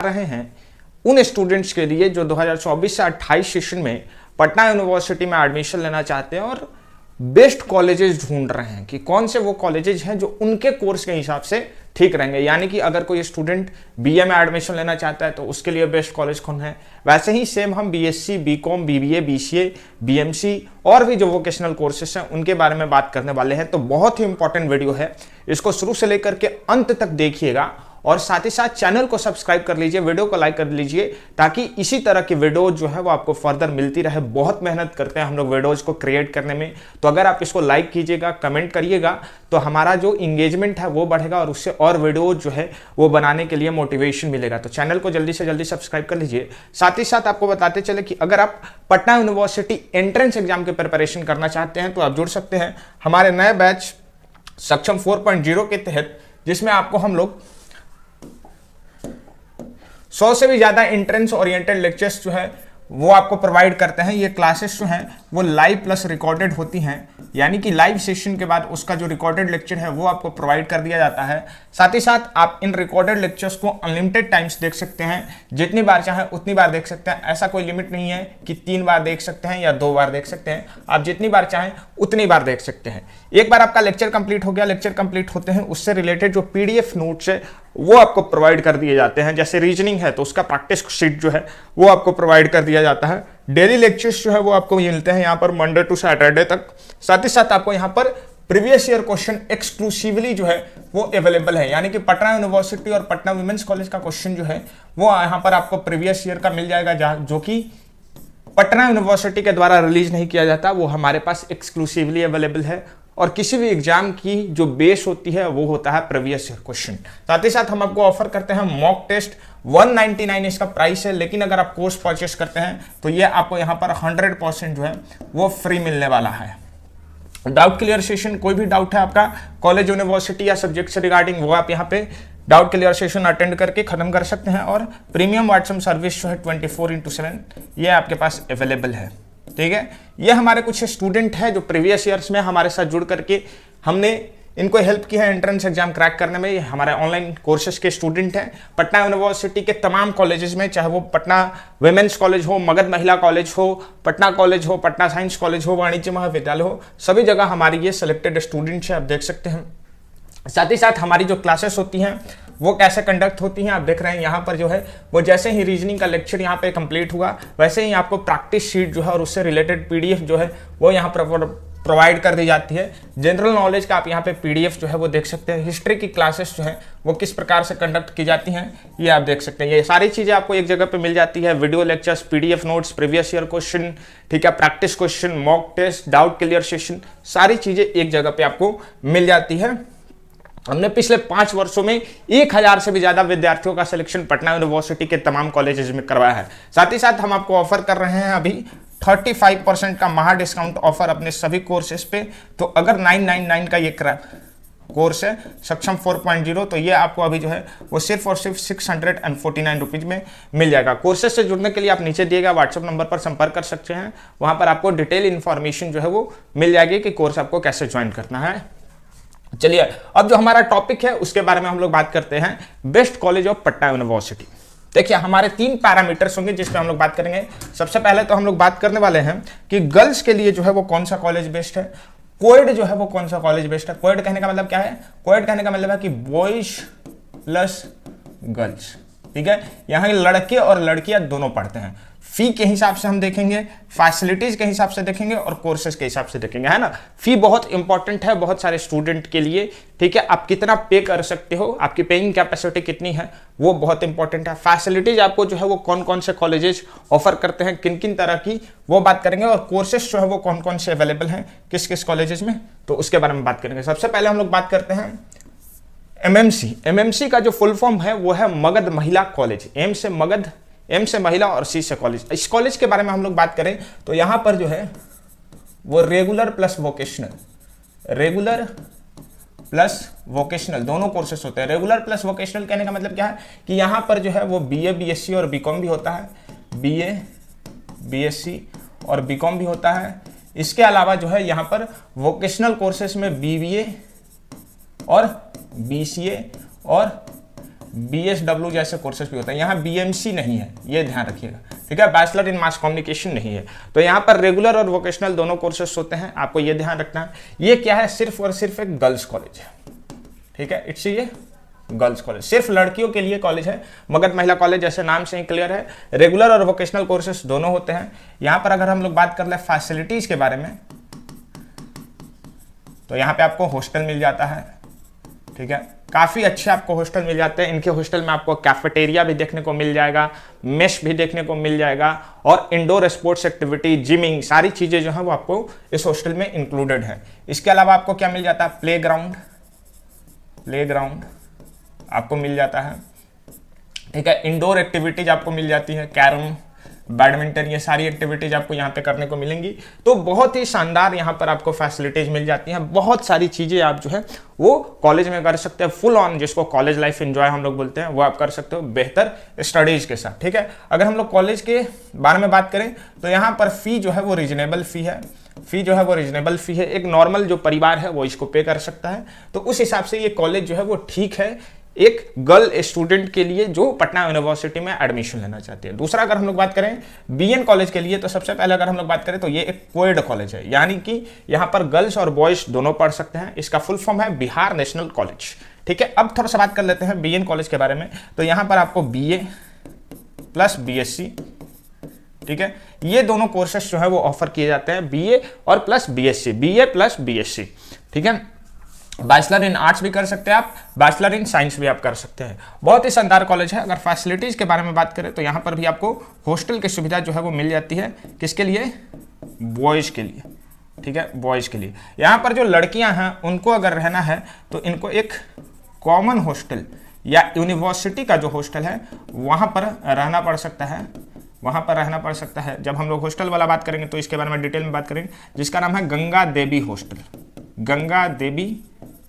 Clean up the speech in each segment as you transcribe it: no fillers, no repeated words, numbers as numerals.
रहे हैं उन स्टूडेंट्स के लिए जो 2024 से 28 सेशन में पटना यूनिवर्सिटी में एडमिशन लेना चाहते हैं और बेस्ट कॉलेजेस ढूंढ रहे हैं कि कौन से वो कॉलेजेस हैं जो उनके कोर्स के हिसाब से ठीक रहेंगे। यानी कि अगर कोई स्टूडेंट बीए में एडमिशन लेना चाहता है तो उसके लिए बेस्ट कॉलेज कौन है, वैसे ही सेम हम BSc, BCom, BBA, BCA, BMC और भी जो वोकेशनल कोर्सेस हैं उनके बारे में बात करने वाले हैं। तो बहुत ही इंपॉर्टेंट वीडियो है, इसको शुरू से लेकर के अंत तक देखिएगा और साथ ही साथ चैनल को सब्सक्राइब कर लीजिए, वीडियो को लाइक कर लीजिए ताकि इसी तरह की वीडियो जो है वो आपको फर्दर मिलती रहे। बहुत मेहनत करते हैं हम लोग वीडियोज को क्रिएट करने में, तो अगर आप इसको लाइक कीजिएगा, कमेंट करिएगा तो हमारा जो इंगेजमेंट है वो बढ़ेगा और उससे और वीडियो जो है वो बनाने के लिए मोटिवेशन मिलेगा। तो चैनल को जल्दी से जल्दी सब्सक्राइब कर लीजिए। साथ ही साथ आपको बताते चले कि अगर आप पटना यूनिवर्सिटी एंट्रेंस एग्जाम की प्रिपरेशन करना चाहते हैं तो आप जुड़ सकते हैं हमारे नए बैच सक्षम 4.0 के तहत, जिसमें आपको हम लोग 100 से भी ज़्यादा एंट्रेंस ओरिएंटेड लेक्चर्स जो है वो आपको प्रोवाइड करते हैं। ये क्लासेस जो हैं वो लाइव प्लस रिकॉर्डेड होती हैं, यानी कि लाइव सेशन के बाद उसका जो रिकॉर्डेड लेक्चर है वो आपको प्रोवाइड कर दिया जाता है। साथ ही साथ आप इन रिकॉर्डेड लेक्चर्स को अनलिमिटेड टाइम्स देख सकते हैं, जितनी बार चाहें उतनी बार देख सकते हैं। ऐसा कोई लिमिट नहीं है कि 3 बार देख सकते हैं या 2 बार देख सकते हैं, आप जितनी बार चाहें उतनी बार देख सकते हैं। एक बार आपका लेक्चर कंप्लीट हो गया, लेक्चर कंप्लीट होते हैं उससे रिलेटेड जो पीडीएफ नोट्स है वो आपको प्रोवाइड कर दिए जाते हैं। जैसे रीजनिंग है तो उसका प्रैक्टिस शीट जो है वो आपको प्रोवाइड कर दिया जाता है। डेली लेक्चर्स जो है वो आपको मिलते हैं यहाँ पर मंडे टू सैटरडे तक। साथ ही साथ आपको यहाँ पर प्रीवियस ईयर क्वेश्चन एक्सक्लूसिवली जो है वो अवेलेबल है, यानी कि पटना यूनिवर्सिटी और पटना वुमेन्स कॉलेज का क्वेश्चन जो है वो यहाँ पर आपको प्रीवियस ईयर का मिल जाएगा, जो कि पटना यूनिवर्सिटी के द्वारा रिलीज नहीं किया जाता, वो हमारे पास एक्सक्लूसिवली अवेलेबल है। और किसी भी एग्जाम की जो बेस होती है वो होता है प्रीवियस ईयर क्वेश्चन। साथ ही साथ हम आपको ऑफर करते हैं मॉक टेस्ट, 199 इसका प्राइस है, लेकिन अगर आप कोर्स परचेस करते हैं तो ये आपको यहाँ पर 100% जो है वो फ्री मिलने वाला है। डाउट क्लियर सेशन, कोई भी डाउट है आपका कॉलेज, यूनिवर्सिटी या सब्जेक्ट से रिगार्डिंग, वो आप यहाँ पे डाउट क्लियर सेशन अटेंड करके खत्म कर सकते हैं। और प्रीमियम व्हाट्सएप सर्विस जो है 24/7 ये आपके पास अवेलेबल है। ठीक है, ये हमारे कुछ स्टूडेंट हैं जो प्रीवियस ईयर्स में हमारे साथ जुड़ करके हमने इनको हेल्प की है एंट्रेंस एग्जाम क्रैक करने में। ये हमारे ऑनलाइन कोर्सेज के स्टूडेंट हैं पटना यूनिवर्सिटी के तमाम कॉलेजेस में, चाहे वो पटना वुमेन्स कॉलेज हो, मगध महिला कॉलेज हो, पटना कॉलेज हो, पटना साइंस कॉलेज हो, वाणिज्य महाविद्यालय हो, सभी जगह हमारी ये सिलेक्टेड स्टूडेंट्स हैं, आप देख सकते हैं। साथ ही साथ हमारी जो क्लासेस होती हैं वो कैसे कंडक्ट होती हैं आप देख रहे हैं यहाँ पर जो है वो जैसे ही रीजनिंग का लेक्चर यहाँ पे कंप्लीट हुआ वैसे ही आपको प्रैक्टिस शीट जो है और उससे रिलेटेड पीडीएफ जो है वो यहाँ पर प्रोवाइड कर दी जाती है। जनरल नॉलेज का आप यहाँ पे पीडीएफ जो है वो देख सकते हैं। हिस्ट्री की क्लासेस जो है वो किस प्रकार से कंडक्ट की जाती हैं ये आप देख सकते हैं। ये सारी चीज़ें आपको एक जगह पे मिल जाती है, video lectures, PDF notes, previous year question, ठीक है, practice question, mock test, doubt clear session, सारी चीज़ें एक जगह पे आपको मिल जाती है। हमने पिछले 5 वर्षों में 1000 से भी ज्यादा विद्यार्थियों का सिलेक्शन पटना यूनिवर्सिटी के तमाम कॉलेजेस में करवाया है। साथ ही साथ हम आपको ऑफर कर रहे हैं अभी 35% का महा डिस्काउंट ऑफर अपने सभी कोर्सेज पे। तो अगर 999 का ये कोर्स है सक्षम 4.0 तो ये आपको अभी जो है वो सिर्फ और सिर्फ 649 रुपीज में मिल जाएगा। कोर्सेज से जुड़ने के लिए आप नीचे दिए गए व्हाट्सएप नंबर पर संपर्क कर सकते हैं, वहां पर आपको डिटेल इन्फॉर्मेशन जो है वो मिल जाएगी कि कोर्स आपको कैसे ज्वाइन करना है। चलिए अब जो हमारा टॉपिक है उसके बारे में हम लोग बात करते हैं, best college of Patna university. देखिए हमारे 3 पैरामीटर्स होंगे जिस पे हम लोग बात करेंगे। सबसे पहले तो हम लोग बात करने वाले हैं कि गर्ल्स के लिए जो है वो कौन सा कॉलेज बेस्ट है, कोएड जो है वो कौन सा कॉलेज बेस्ट है। कोएड कहने का मतलब क्या है, कोएड कहने का मतलब है कि बॉयज प्लस गर्ल्स, ठीक है, यहाँ लड़के और लड़कियां दोनों पढ़ते हैं। फी के हिसाब से हम देखेंगे, फैसिलिटीज के हिसाब से देखेंगे और कोर्सेज के हिसाब से देखेंगे, है ना। फी बहुत इंपॉर्टेंट है बहुत सारे स्टूडेंट के लिए, ठीक है, आप कितना पे कर सकते हो, आपकी पेइंग कैपेसिटी कितनी है वो बहुत इंपॉर्टेंट है। फैसिलिटीज आपको जो है वो कौन कौन से कॉलेजेस ऑफर करते हैं, किन किन तरह की, वो बात करेंगे। और कोर्सेज जो है वो कौन कौन से अवेलेबल हैं किस किस कॉलेजेस में, तो उसके बारे में बात करेंगे। सबसे पहले हम लोग बात करते हैं एमएमसी। एमएमसी का जो फुल फॉर्म है वो है मगध महिला कॉलेज। एम से मगध, एम से महिला और सी से कॉलेज। इस कॉलेज के बारे में हम लोग बात करें तो यहां पर जो है वो regular plus vocational, regular plus vocational दोनों कोर्सेस होते हैं। रेगुलर प्लस वोकेशनल कहने का मतलब क्या है कि यहां पर जो है वो बीए, बीएससी और बीकॉम भी होता है, बीए, बीएससी और बीकॉम भी होता है। इसके अलावा जो है यहां पर वोकेशनल कोर्सेस में बीबीए और बीसीए और BSW जैसे कोर्सेज भी होते हैं। यहाँ BMC नहीं है, ये ध्यान रखिएगा, ठीक है। बैचलर इन मास कम्युनिकेशन नहीं है। तो यहाँ पर रेगुलर और वोकेशनल दोनों कोर्सेज होते हैं, आपको ये ध्यान रखना है। ये क्या है, सिर्फ और सिर्फ एक गर्ल्स कॉलेज है, ठीक है। इट्स ये गर्ल्स कॉलेज, सिर्फ लड़कियों के लिए कॉलेज है। मगध महिला कॉलेज जैसे नाम से ही क्लियर है, रेगुलर और वोकेशनल कोर्सेज दोनों होते हैं। यहाँ पर अगर हम लोग बात कर ले फैसिलिटीज के बारे में, तो यहाँ पे आपको हॉस्टल मिल जाता है, ठीक है। काफ़ी अच्छे आपको हॉस्टल मिल जाते हैं। इनके हॉस्टल में आपको कैफेटेरिया भी देखने को मिल जाएगा, मेस भी देखने को मिल जाएगा, और इंडोर स्पोर्ट्स एक्टिविटी, जिमिंग, सारी चीज़ें जो है वो आपको इस हॉस्टल में इंक्लूडेड है। इसके अलावा आपको क्या मिल जाता है, प्लेग्राउंड आपको मिल जाता है, ठीक है। इंडोर एक्टिविटीज आपको मिल जाती है, कैरम, बैडमिंटन, ये सारी एक्टिविटीज आपको यहाँ पे करने को मिलेंगी। तो बहुत ही शानदार यहाँ पर आपको फैसिलिटीज मिल जाती हैं। बहुत सारी चीज़ें आप जो है वो कॉलेज में कर सकते हैं, फुल ऑन, जिसको कॉलेज लाइफ एंजॉय हम लोग बोलते हैं, वो आप कर सकते हो बेहतर स्टडीज के साथ, ठीक है। अगर हम लोग कॉलेज के बारे में बात करें तो यहाँ पर फी जो है वो रीजनेबल फी है। एक नॉर्मल जो परिवार है वो इसको पे कर सकता है। तो उस हिसाब से ये कॉलेज जो है वो ठीक है एक गर्ल स्टूडेंट के लिए जो पटना यूनिवर्सिटी में एडमिशन लेना चाहती है। दूसरा अगर हम लोग बात करें बीएन कॉलेज के लिए, तो सबसे पहले अगर हम लोग बात करें तो ये एक कोएड कॉलेज है, यानी कि यहाँ पर गर्ल्स और बॉयज दोनों पढ़ सकते हैं। इसका फुल फॉर्म है बिहार नेशनल कॉलेज, ठीक है। अब थोड़ा सा बात कर लेते हैं बीएन कॉलेज के बारे में। तो यहाँ पर आपको BA प्लस BSc, ठीक है, ये दोनों कोर्सेस जो है वो ऑफर किए जाते हैं, BA और प्लस BSc, ठीक है। बैचलर इन आर्ट्स भी कर सकते हैं आप, बैचलर इन साइंस भी आप कर सकते हैं। बहुत ही शानदार कॉलेज है। अगर फैसिलिटीज़ के बारे में बात करें तो यहाँ पर भी आपको हॉस्टल की सुविधा जो है वो मिल जाती है। किसके लिए, बॉयज़ के लिए, ठीक है, बॉयज़ के लिए। यहाँ पर जो लड़कियाँ हैं उनको अगर रहना है तो इनको एक कॉमन हॉस्टल या यूनिवर्सिटी का जो हॉस्टल है वहाँ पर रहना पड़ सकता है। जब हम लोग हॉस्टल वाला बात करेंगे तो इसके बारे में डिटेल में बात करेंगे, जिसका नाम है गंगा देवी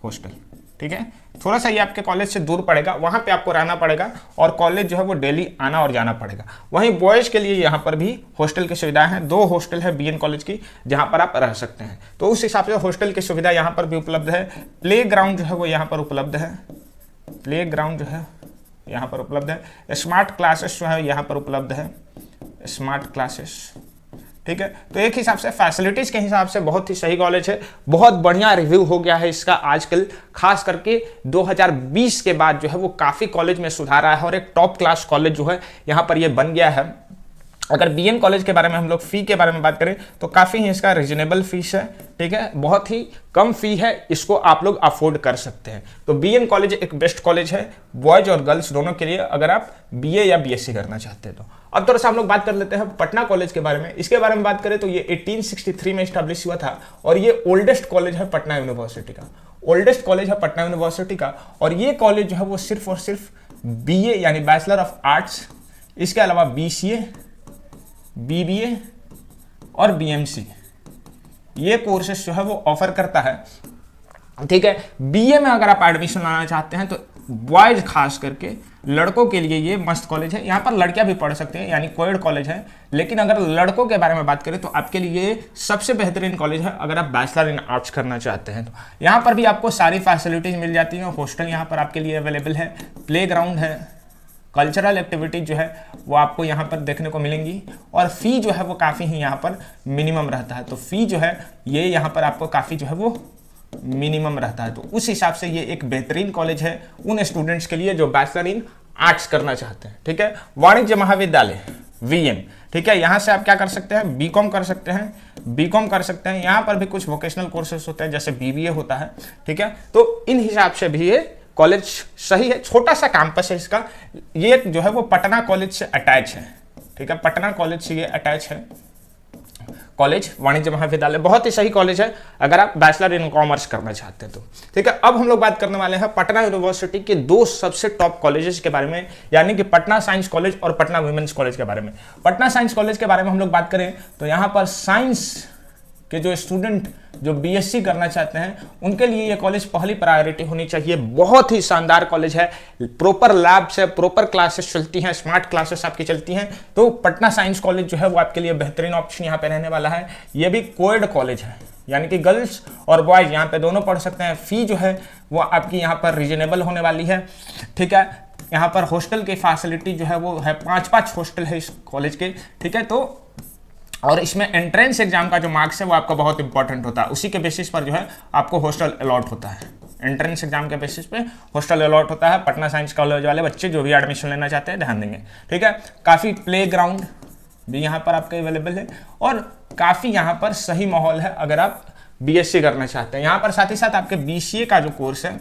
हॉस्टल, ठीक है। थोड़ा सा ये आपके कॉलेज से दूर पड़ेगा, वहाँ पे आपको रहना पड़ेगा और कॉलेज जो है वो डेली आना और जाना पड़ेगा। वहीं बॉयज़ के लिए यहाँ पर भी हॉस्टल की सुविधाएं हैं। 2 हॉस्टल है बीएन कॉलेज की जहाँ पर आप रह सकते हैं। तो उस हिसाब से हॉस्टल की सुविधा यहाँ पर भी उपलब्ध है। प्लेग्राउंड जो है वो यहाँ पर उपलब्ध है, स्मार्ट क्लासेस जो है यहाँ पर उपलब्ध है, ठीक है। तो एक हिसाब से फैसिलिटीज के हिसाब से बहुत ही सही कॉलेज है। बहुत बढ़िया रिव्यू हो गया है इसका आजकल, खास करके 2020 के बाद जो है वो काफ़ी कॉलेज में सुधार आया है और एक टॉप क्लास कॉलेज जो है यहाँ पर ये बन गया है। अगर बीएन कॉलेज के बारे में हम लोग फ़ी के बारे में बात करें तो काफ़ी ही इसका रीजनेबल फीस है, ठीक है, बहुत ही कम फी है, इसको आप लोग अफोर्ड कर सकते हैं। तो बीएन कॉलेज एक बेस्ट कॉलेज है बॉयज और गर्ल्स दोनों के लिए, अगर आप BA या BSc करना चाहते हैं तो। अब थोड़ा सा हम लोग बात कर लेते हैं पटना कॉलेज के बारे में। इसके बारे में बात करें तो ये 1863 में स्टैब्लिश हुआ था और ये ओल्डेस्ट कॉलेज है पटना यूनिवर्सिटी का। और ये कॉलेज जो है वो सिर्फ और सिर्फ BA यानी बैचलर ऑफ आर्ट्स, इसके अलावा BCA, BBA और BMC ये कोर्सेस जो है वो ऑफर करता है, ठीक है। BA में अगर आप एडमिशन लाना चाहते हैं तो बॉयज खास करके लड़कों के लिए ये मस्त कॉलेज है। यहाँ पर लड़कियां भी पढ़ सकते हैं, यानी कोएड कॉलेज है। लेकिन अगर लड़कों के बारे में बात करें तो आपके लिए सबसे बेहतरीन कॉलेज है अगर आप बैचलर इन आर्ट्स करना चाहते हैं तो। यहाँ पर भी आपको सारी फैसिलिटीज मिल जाती हैं। हॉस्टल यहाँ पर आपके लिए अवेलेबल है, प्लेग्राउंड है, कल्चरल एक्टिविटीज जो है वो आपको यहाँ पर देखने को मिलेंगी, और फी जो है वो काफ़ी ही यहाँ पर मिनिमम रहता है। तो फी जो है ये यहाँ पर आपको काफ़ी जो है वो मिनिमम रहता है। तो उस हिसाब से ये एक बेहतरीन कॉलेज है उन स्टूडेंट्स के लिए जो बैचलर इन आर्ट्स करना चाहते हैं, ठीक है। वाणिज्य महाविद्यालय VN, ठीक है, यहाँ से आप क्या कर सकते हैं, बीकॉम कर सकते हैं। यहाँ पर भी कुछ वोकेशनल कोर्सेज होते हैं जैसे BBA होता है, ठीक है। तो इन हिसाब से भी ये कॉलेज सही है, छोटा सा कैंपस है इसका। ये जो है वो पटना कॉलेज से अटैच है, ठीक है, पटना कॉलेज से ये अटैच है कॉलेज वाणिज्य महाविद्यालय। बहुत ही सही कॉलेज है अगर आप बैचलर इन कॉमर्स करना चाहते हैं तो, ठीक है। अब हम लोग बात करने वाले हैं पटना यूनिवर्सिटी के 2 सबसे टॉप कॉलेजेस के बारे में, यानी कि पटना साइंस कॉलेज और पटना वुमेन्स कॉलेज के बारे में। पटना साइंस कॉलेज के बारे में हम लोग बात करें तो यहाँ पर साइंस के जो स्टूडेंट जो BSc करना चाहते हैं उनके लिए ये कॉलेज पहली प्रायोरिटी होनी चाहिए। बहुत ही शानदार कॉलेज है, प्रॉपर लैब्स है, प्रॉपर क्लासेस चलती हैं, स्मार्ट क्लासेस आपकी चलती हैं। तो पटना साइंस कॉलेज जो है वो आपके लिए बेहतरीन ऑप्शन यहाँ पे रहने वाला है। ये भी कोएड कॉलेज है, यानी कि गर्ल्स और बॉयज यहाँ पे दोनों पढ़ सकते हैं। फी जो है वो आपकी यहाँ पर रीजनेबल होने वाली है, ठीक है। यहाँ पर हॉस्टल की फैसिलिटी जो है वो है 5-5 हॉस्टल है इस कॉलेज के, ठीक है। तो और इसमें एंट्रेंस एग्जाम का जो मार्क्स है वो आपका बहुत इंपॉर्टेंट होता है, उसी के बेसिस पर जो है आपको हॉस्टल अलॉट होता है। एंट्रेंस एग्जाम के बेसिस पे हॉस्टल अलॉट होता है। पटना साइंस कॉलेज वाले बच्चे जो भी एडमिशन लेना चाहते हैं ध्यान देंगे, ठीक है। काफ़ी प्ले ग्राउंड भी यहाँ पर आपका अवेलेबल है और काफ़ी यहाँ पर सही माहौल है अगर आप बीएससी करना चाहते हैं। यहाँ पर साथ ही साथ आपके बीसीए का जो कोर्स है,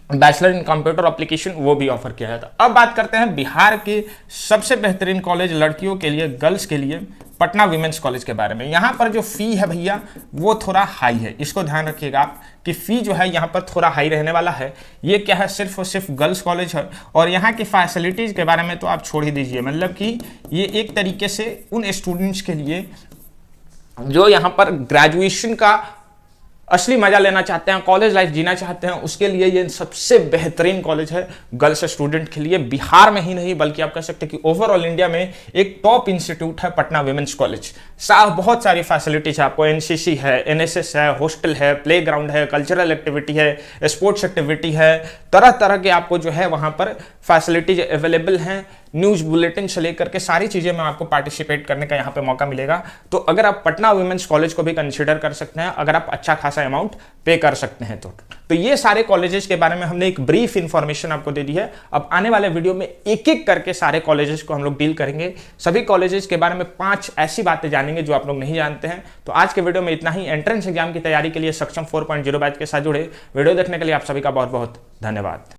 बैचलर इन कंप्यूटर एप्लीकेशन, वो भी ऑफर किया जाता है। अब बात करते हैं बिहार के सबसे बेहतरीन कॉलेज लड़कियों के लिए, गर्ल्स के लिए, पटना वीमेंस कॉलेज के बारे में। यहाँ पर जो फी है भैया वो थोड़ा हाई है, इसको ध्यान रखिएगा आप कि फी जो है यहाँ पर थोड़ा हाई रहने वाला है। ये क्या है, सिर्फ और सिर्फ गर्ल्स कॉलेज है और यहाँ की फैसिलिटीज़ के बारे में तो आप छोड़ ही दीजिए। मतलब कि ये एक तरीके से उन स्टूडेंट्स के लिए जो यहाँ पर ग्रेजुएशन का असली मजा लेना चाहते हैं, कॉलेज लाइफ जीना चाहते हैं, उसके लिए ये सबसे बेहतरीन कॉलेज है गर्ल्स स्टूडेंट के लिए। बिहार में ही नहीं बल्कि आप कह सकते हैं कि ओवरऑल इंडिया में एक टॉप इंस्टीट्यूट है पटना विमेंस कॉलेज। बहुत सारी फैसिलिटीज है आपको, एनसीसी है, एनएसएस है, हॉस्टल है, प्ले ग्राउंड है, कल्चरल एक्टिविटी है, स्पोर्ट्स एक्टिविटी है, तरह तरह के आपको जो है वहां पर फैसिलिटीज अवेलेबल हैं। न्यूज़ बुलेटिन से लेकर के सारी चीज़ें में आपको पार्टिसिपेट करने का यहाँ पे मौका मिलेगा। तो अगर आप पटना वुमेन्स कॉलेज को भी कंसीडर कर सकते हैं, अगर आप अच्छा खासा अमाउंट पे कर सकते हैं तो ये सारे कॉलेजेस के बारे में हमने एक ब्रीफ इंफॉर्मेशन आपको दे दी है। अब आने वाले वीडियो में एक एक करके सारे कॉलेजेस को हम लोग डील करेंगे, सभी कॉलेजेस के बारे में 5 ऐसी बातें जानेंगे जो आप लोग नहीं जानते हैं। तो आज के वीडियो में इतना ही। एंट्रेंस एग्जाम की तैयारी के लिए सक्षम 4.0 बैच के साथ जुड़े। वीडियो देखने के लिए आप सभी का बहुत बहुत धन्यवाद।